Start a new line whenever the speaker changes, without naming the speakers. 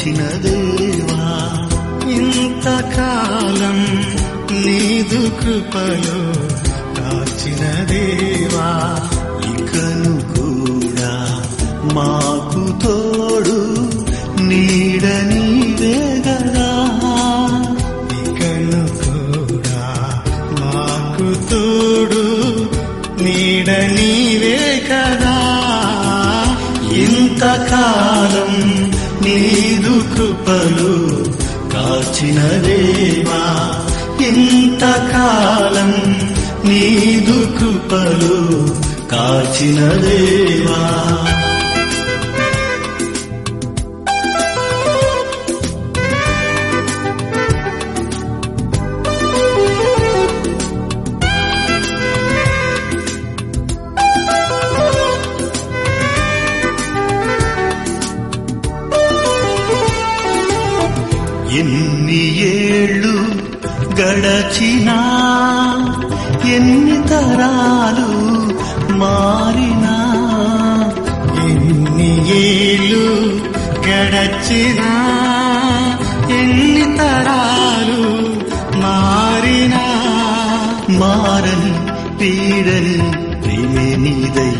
కాచిన దేవా, ఇంతకాలం నీదు కృపలో కాచిన దేవా, ఇకను కూడా మాకు తోడు నీడ నీవే గదా, ఇకను కూడా మాకు తోడు నీడ నీవే కదా. ఇంతకాలం నీదు కృపలు కాచిన దేవా, ఇంతకాలం నీదు కృపలు కాచిన దేవా. ఎన్ని ఏళ్ళు గడచినా, ఎన్ని తరాలు మారినా, ఎన్ని ఏళ్ళు గడచినా, ఎన్ని తరాలు మారినా, మారని పీడని ప్రేమే నీదయ్యా.